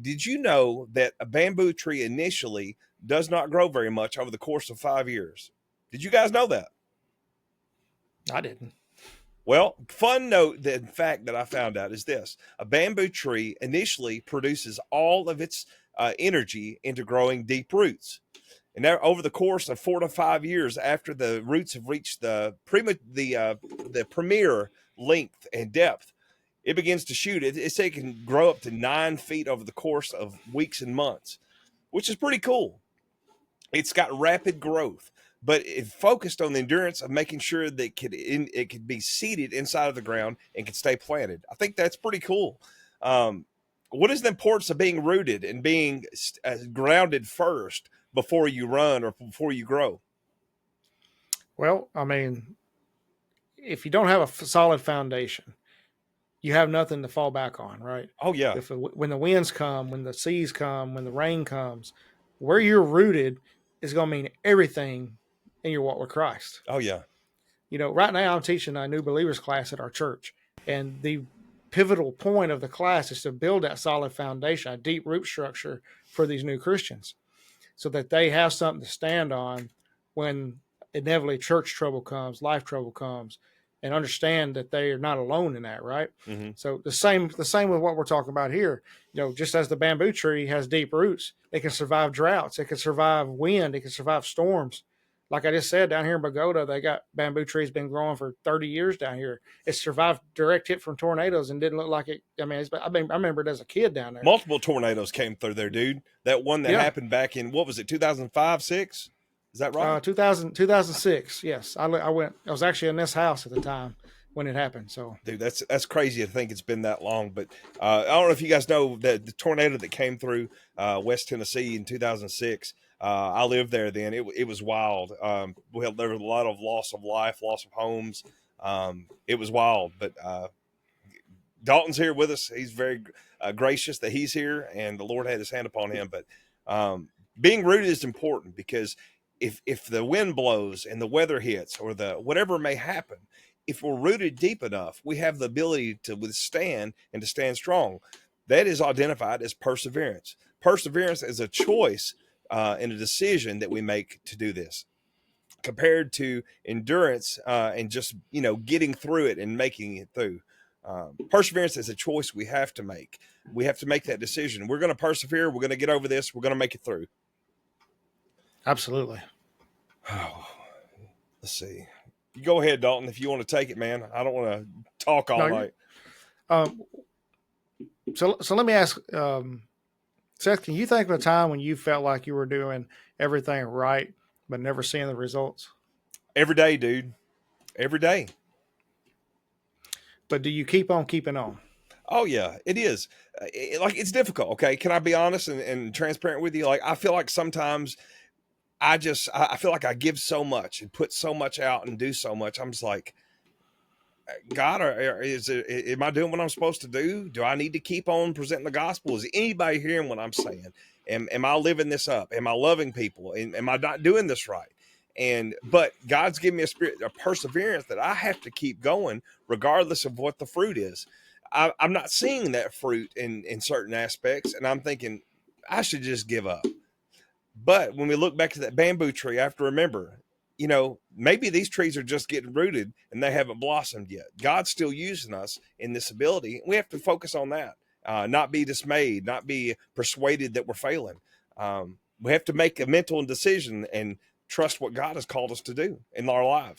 Did you know that a bamboo tree initially does not grow very much over the course of 5 years? Did you guys know that? I didn't. Well, fun note that in fact that I found out is this: a bamboo tree initially produces all of its energy into growing deep roots. And now, over the course of 4 to 5 years after the roots have reached the premier length and depth, it begins to shoot. It can grow up to 9 feet over the course of weeks and months, which is pretty cool. It's got rapid growth, but it focused on the endurance of making sure that it could be seated inside of the ground and can stay planted. I think that's pretty cool. Um, what is the importance of being rooted and being grounded first before you run or before you grow? Well, I mean, if you don't have a solid foundation, you have nothing to fall back on, right? Oh yeah, When the winds come, when the seas come, when the rain comes, where you're rooted is going to mean everything in your walk with Christ. oh yeah, Right now I'm teaching a new believers class at our church, and the pivotal point of the class is to build that solid foundation, a deep root structure for these new Christians, so that they have something to stand on when inevitably church trouble comes, life trouble comes, and understand that they are not alone in that, right? hmm So the same with what we're talking about here. Just as the bamboo tree has deep roots, it can survive droughts, it can survive wind, it can survive storms. Like I just said, down here in Bogota, they got bamboo trees been growing for 30 years down here. It survived direct hit from tornadoes and didn't look like it. I mean, I remember it as a kid down there. Multiple tornadoes came through there, dude. That one that Yeah, happened back in what was it, 2005, six? Is that right? 2006. Yes, I went. I was actually in this house at the time when it happened. So Dude, that's crazy to think it's been that long. But I don't know if you guys know that the tornado that came through West Tennessee in 2006. I lived there then. It was wild. There was a lot of loss of life, loss of homes. It was wild. But Dalton's here with us. He's very gracious that he's here, and the Lord had His hand upon him. But being rooted is important because if the wind blows and the weather hits or the whatever may happen, if we're rooted deep enough, we have the ability to withstand and to stand strong. That is identified as perseverance. Perseverance is a choice and a decision that we make to do this, compared to endurance and just getting through it and making it through. Perseverance is a choice we have to make. We have to make that decision. We're going to persevere. We're going to get over this. We're going to make it through. absolutely. Oh, let's see. You go ahead, Dalton, if you want to take it, man. I don't want to talk all No, night. um, so let me ask, Seth. Can you think of a time when you felt like you were doing everything right but never seeing the results? Every day, dude. Every day. But do you keep on keeping on? Oh yeah, it is. Like it's difficult. Okay, can I be honest and transparent with you? Like I feel like sometimes I feel like I give so much and put so much out and do so much. I'm just like, God, am I doing what I'm supposed to do? Do I need to keep on presenting the gospel? Is anybody hearing what I'm saying? Am I living this up? Am I loving people? Am I not doing this right? But God's given me a spirit of perseverance that I have to keep going regardless of what the fruit is. I'm not seeing that fruit in certain aspects, and I'm thinking I should just give up. But when we look back to that bamboo tree, I have to remember, maybe these trees are just getting rooted and they haven't blossomed yet. God's still using us in this ability. We have to focus on that, not be dismayed, not be persuaded that we're failing. We have to make a mental decision and trust what God has called us to do in our lives.